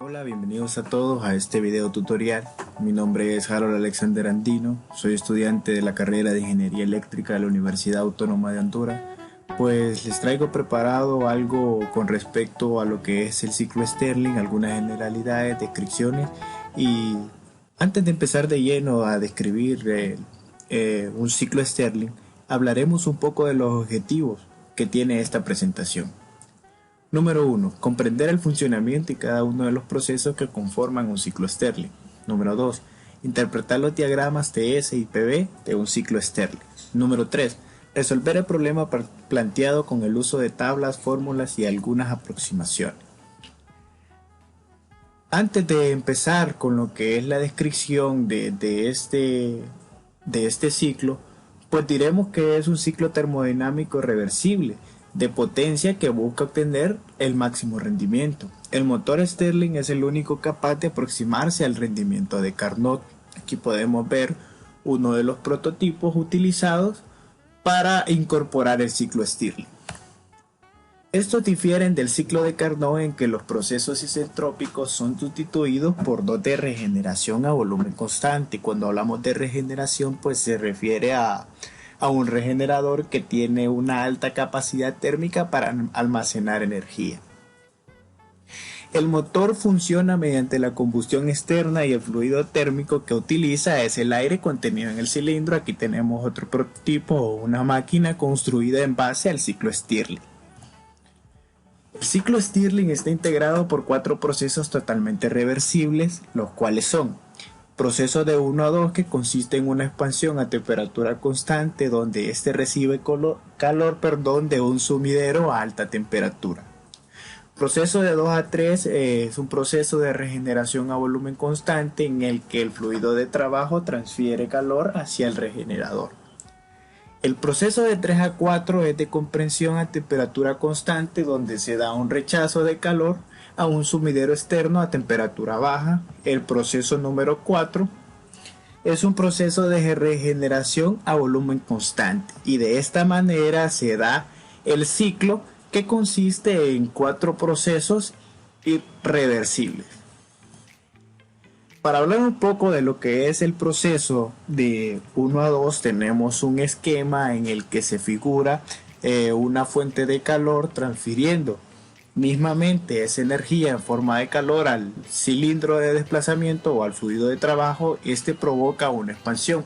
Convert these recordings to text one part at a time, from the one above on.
Hola, bienvenidos a todos a este video tutorial. Mi nombre es Harold Alexander Andino, soy estudiante de la carrera de Ingeniería Eléctrica de la Universidad Autónoma de Honduras. Pues les traigo preparado algo con respecto a lo que es el ciclo Stirling, algunas generalidades, descripciones, y antes de empezar de lleno a describir un ciclo Stirling, hablaremos un poco de los objetivos que tiene esta presentación. Número 1. Comprender el funcionamiento y cada uno de los procesos que conforman un ciclo Stirling. Número 2. Interpretar los diagramas TS y PV de un ciclo Stirling. Número 3. Resolver el problema planteado con el uso de tablas, fórmulas y algunas aproximaciones. Antes de empezar con lo que es la descripción de este ciclo, pues diremos que es un ciclo termodinámico reversible de potencia que busca obtener el máximo rendimiento. El motor Stirling es el único capaz de aproximarse al rendimiento de Carnot. Aquí podemos ver uno de los prototipos utilizados para incorporar el ciclo Stirling. Estos difieren del ciclo de Carnot en que los procesos isentrópicos son sustituidos por dos de regeneración a volumen constante. Cuando hablamos de regeneración, pues se refiere a un regenerador que tiene una alta capacidad térmica para almacenar energía. El motor funciona mediante la combustión externa y el fluido térmico que utiliza es el aire contenido en el cilindro. Aquí tenemos otro prototipo o una máquina construida en base al ciclo Stirling. El ciclo Stirling está integrado por 4 procesos totalmente reversibles, los cuales son: proceso de 1 a 2, que consiste en una expansión a temperatura constante donde éste recibe calor de un sumidero a alta temperatura. Proceso de 2 a 3 es un proceso de regeneración a volumen constante en el que el fluido de trabajo transfiere calor hacia el regenerador. El proceso de 3 a 4 es de compresión a temperatura constante donde se da un rechazo de calor a un sumidero externo a temperatura baja. El proceso número 4 es un proceso de regeneración a volumen constante y de esta manera se da el ciclo, que consiste en 4 procesos irreversibles. Para hablar un poco de lo que es el proceso de 1 a 2, tenemos un esquema en el que se figura una fuente de calor transfiriendo mismamente esa energía en forma de calor al cilindro de desplazamiento o al fluido de trabajo. Este provoca una expansión.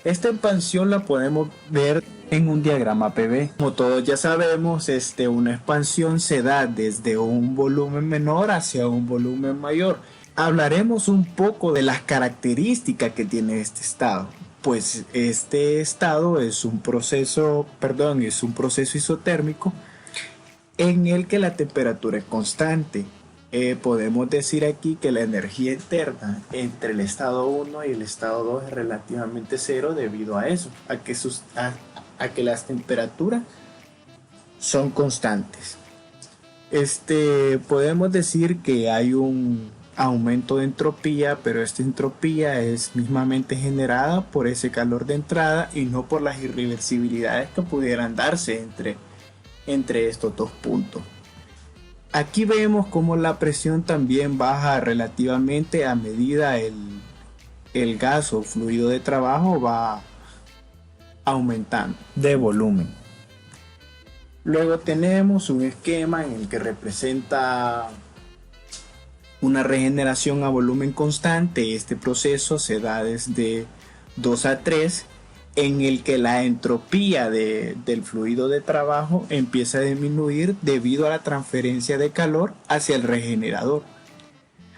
Esta expansión la podemos ver en un diagrama PV. Como todos ya sabemos, una expansión se da desde un volumen menor hacia un volumen mayor. Hablaremos un poco de las características que tiene este estado. Pues este estado es un proceso isotérmico en el que la temperatura es constante. Podemos decir aquí que la energía interna entre el estado 1 y el estado 2 es relativamente cero debido a eso, a que las temperaturas son constantes. Podemos decir que hay un aumento de entropía, pero esta entropía es mismamente generada por ese calor de entrada y no por las irreversibilidades que pudieran darse entre estos dos puntos. Aquí vemos cómo la presión también baja relativamente a medida el gas o fluido de trabajo va aumentando de volumen. Luego tenemos un esquema en el que representa una regeneración a volumen constante. Este proceso se da desde 2 a 3, en el que la entropía del fluido de trabajo empieza a disminuir debido a la transferencia de calor hacia el regenerador.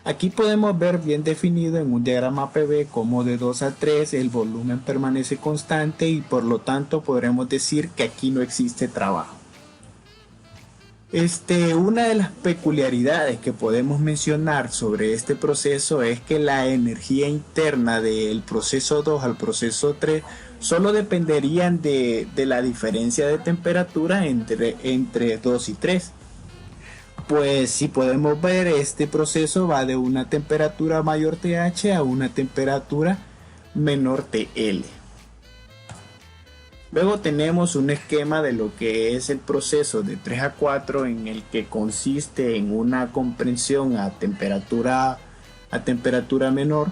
Aquí podemos ver bien definido en un diagrama PV como de 2 a 3 el volumen permanece constante y por lo tanto podremos decir que aquí no existe trabajo. Una de las peculiaridades que podemos mencionar sobre este proceso es que la energía interna del proceso 2 al proceso 3 solo dependerían de la diferencia de temperatura entre 2 y 3. Pues si podemos ver, este proceso va de una temperatura mayor TH a una temperatura menor TL. Luego tenemos un esquema de lo que es el proceso de 3 a 4 en el que consiste en una compresión a temperatura menor.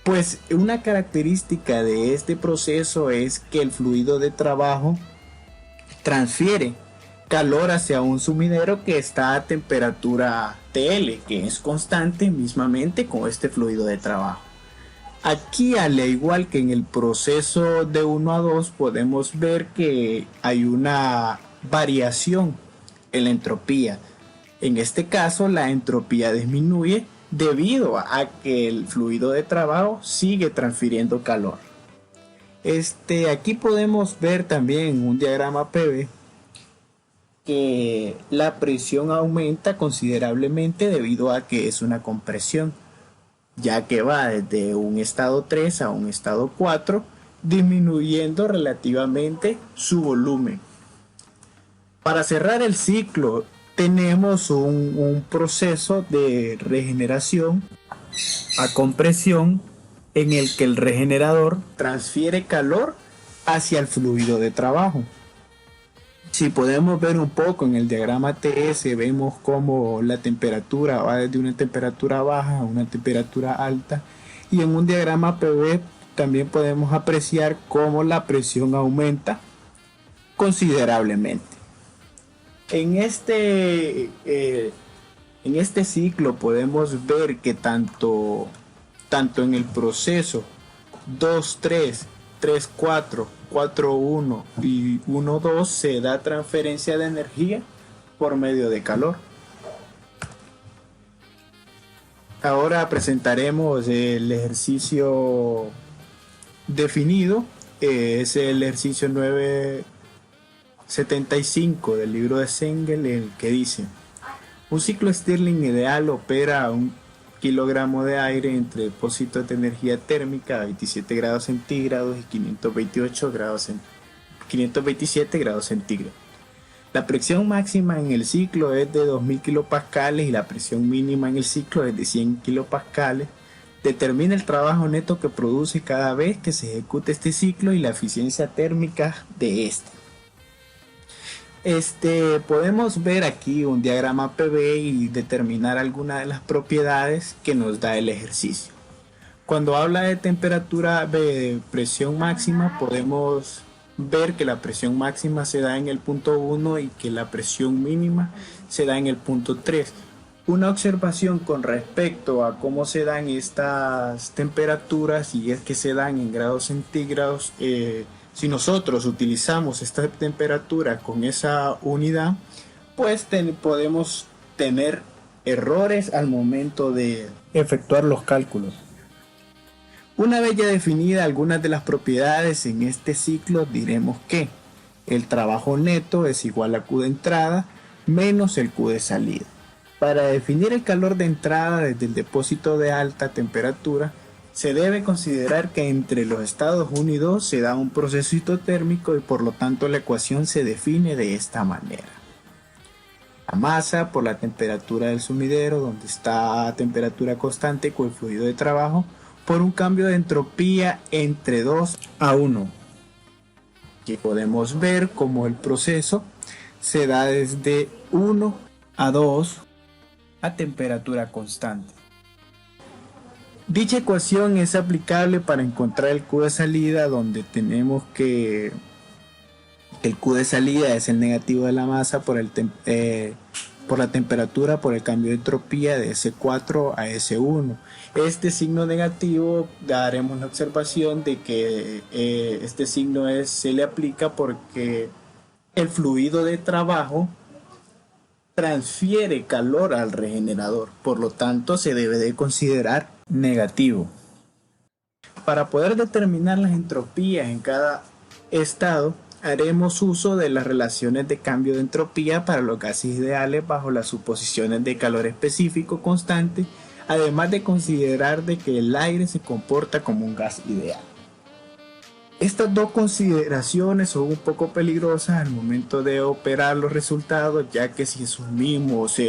Pues una característica de este proceso es que el fluido de trabajo transfiere calor hacia un sumidero que está a temperatura TL, que es constante mismamente con este fluido de trabajo. Aquí, al igual que en el proceso de 1 a 2, podemos ver que hay una variación en la entropía. En este caso, la entropía disminuye debido a que el fluido de trabajo sigue transfiriendo calor. Aquí podemos ver también en un diagrama PV que la presión aumenta considerablemente debido a que es una compresión, ya que va desde un estado 3 a un estado 4, disminuyendo relativamente su volumen. Para cerrar el ciclo, tenemos un proceso de regeneración a compresión en el que el regenerador transfiere calor hacia el fluido de trabajo. Si podemos ver un poco en el diagrama TS, vemos cómo la temperatura va desde una temperatura baja a una temperatura alta, y en un diagrama PV también podemos apreciar cómo la presión aumenta considerablemente. En este ciclo podemos ver que tanto en el proceso 2-3, 3-4, 4-1 y 1-2 se da transferencia de energía por medio de calor. Ahora presentaremos el ejercicio definido, es el ejercicio 975 del libro de Sengel, el que dice: un ciclo Stirling ideal opera a 1 kilogramo de aire entre depósitos de energía térmica a 27 grados centígrados y 527 grados centígrados. La presión máxima en el ciclo es de 2000 kilopascales y la presión mínima en el ciclo es de 100 kilopascales. Determina el trabajo neto que produce cada vez que se ejecute este ciclo y la eficiencia térmica de este. Podemos ver aquí un diagrama PV y determinar algunas de las propiedades que nos da el ejercicio. Cuando habla de temperatura de presión máxima, podemos ver que la presión máxima se da en el punto 1 y que la presión mínima se da en el punto 3. Una observación con respecto a cómo se dan estas temperaturas, y es que se dan en grados centígrados. Si nosotros utilizamos esta temperatura con esa unidad, pues podemos tener errores al momento de efectuar los cálculos. Una vez ya definida algunas de las propiedades en este ciclo, diremos que el trabajo neto es igual a Q de entrada menos el Q de salida. Para definir el calor de entrada desde el depósito de alta temperatura, se debe considerar que entre los estados 1 y 2 se da un proceso isotérmico y por lo tanto la ecuación se define de esta manera. La masa por la temperatura del sumidero, donde está a temperatura constante con el fluido de trabajo, por un cambio de entropía entre 2 a 1. Aquí podemos ver cómo el proceso se da desde 1 a 2 a temperatura constante. Dicha ecuación es aplicable para encontrar el Q de salida, donde tenemos que el Q de salida es el negativo de la masa por la temperatura por el cambio de entropía de S4 a S1. Este signo negativo, daremos la observación de que este signo se le aplica porque el fluido de trabajo transfiere calor al regenerador, por lo tanto se debe de considerar negativo. Para poder determinar las entropías en cada estado, haremos uso de las relaciones de cambio de entropía para los gases ideales bajo las suposiciones de calor específico constante, además de considerar de que el aire se comporta como un gas ideal. Estas dos consideraciones son un poco peligrosas al momento de operar los resultados, ya que si asumimos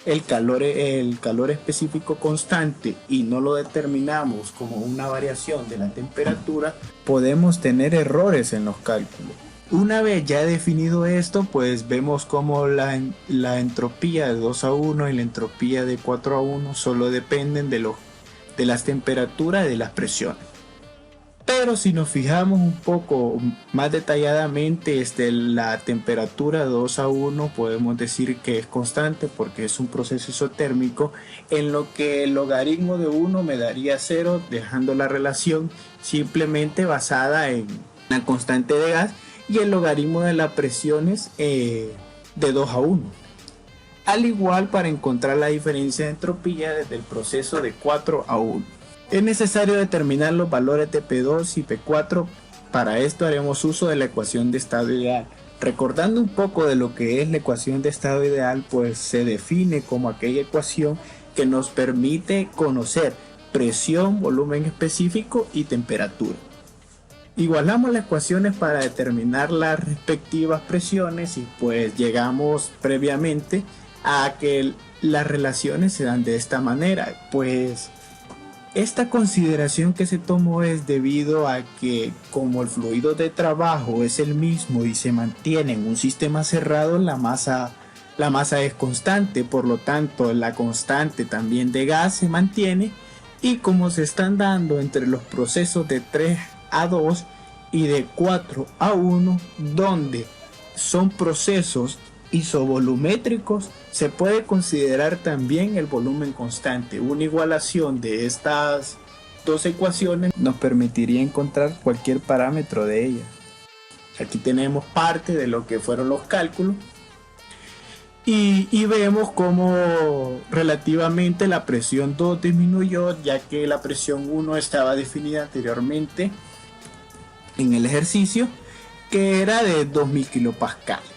el calor específico constante y no lo determinamos como una variación de la temperatura, podemos tener errores en los cálculos. Una vez ya definido esto, pues vemos como la entropía de 2 a 1 y la entropía de 4 a 1 solo dependen de las temperaturas y de las presiones. Pero si nos fijamos un poco más detalladamente, la temperatura 2 a 1 podemos decir que es constante porque es un proceso isotérmico, en lo que el logaritmo de 1 me daría 0, dejando la relación simplemente basada en la constante de gas, y el logaritmo de las presiones de 2 a 1. Al igual, para encontrar la diferencia de entropía desde el proceso de 4 a 1. Es necesario determinar los valores de P2 y P4. Para esto haremos uso de la ecuación de estado ideal. Recordando un poco de lo que es la ecuación de estado ideal, pues se define como aquella ecuación que nos permite conocer presión, volumen específico y temperatura. Igualamos las ecuaciones para determinar las respectivas presiones y pues llegamos previamente a que las relaciones se dan de esta manera. Pues esta consideración que se tomó es debido a que como el fluido de trabajo es el mismo y se mantiene en un sistema cerrado, la masa es constante, por lo tanto la constante también de gas se mantiene, y como se están dando entre los procesos de 3 a 2 y de 4 a 1, donde son procesos isovolumétricos, se puede considerar también el volumen constante. Una igualación de estas dos ecuaciones nos permitiría encontrar cualquier parámetro de ellas. Aquí tenemos parte de lo que fueron los cálculos y vemos cómo relativamente la presión 2 disminuyó, ya que la presión 1 estaba definida anteriormente en el ejercicio, que era de 2000 kilopascales.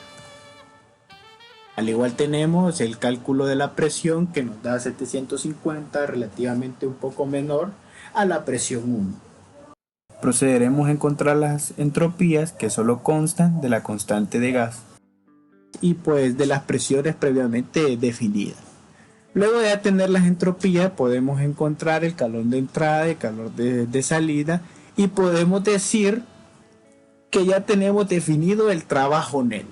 Al igual tenemos el cálculo de la presión, que nos da 750, relativamente un poco menor a la presión 1. Procederemos a encontrar las entropías, que solo constan de la constante de gas y pues de las presiones previamente definidas. Luego de tener las entropías, podemos encontrar el calor de entrada y el calor de salida, y podemos decir que ya tenemos definido el trabajo neto.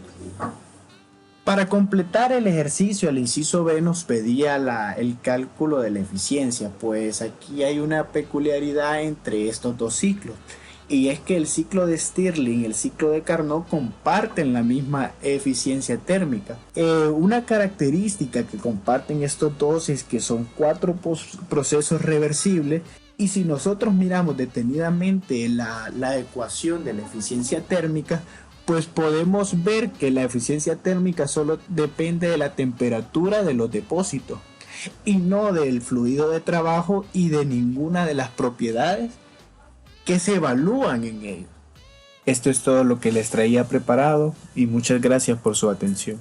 Para completar el ejercicio, el inciso B nos pedía el cálculo de la eficiencia, pues aquí hay una peculiaridad entre estos dos ciclos, y es que el ciclo de Stirling y el ciclo de Carnot comparten la misma eficiencia térmica. Una característica que comparten estos dos es que son 4 procesos reversibles, y si nosotros miramos detenidamente la ecuación de la eficiencia térmica, pues podemos ver que la eficiencia térmica solo depende de la temperatura de los depósitos y no del fluido de trabajo y de ninguna de las propiedades que se evalúan en ello. Esto es todo lo que les traía preparado y muchas gracias por su atención.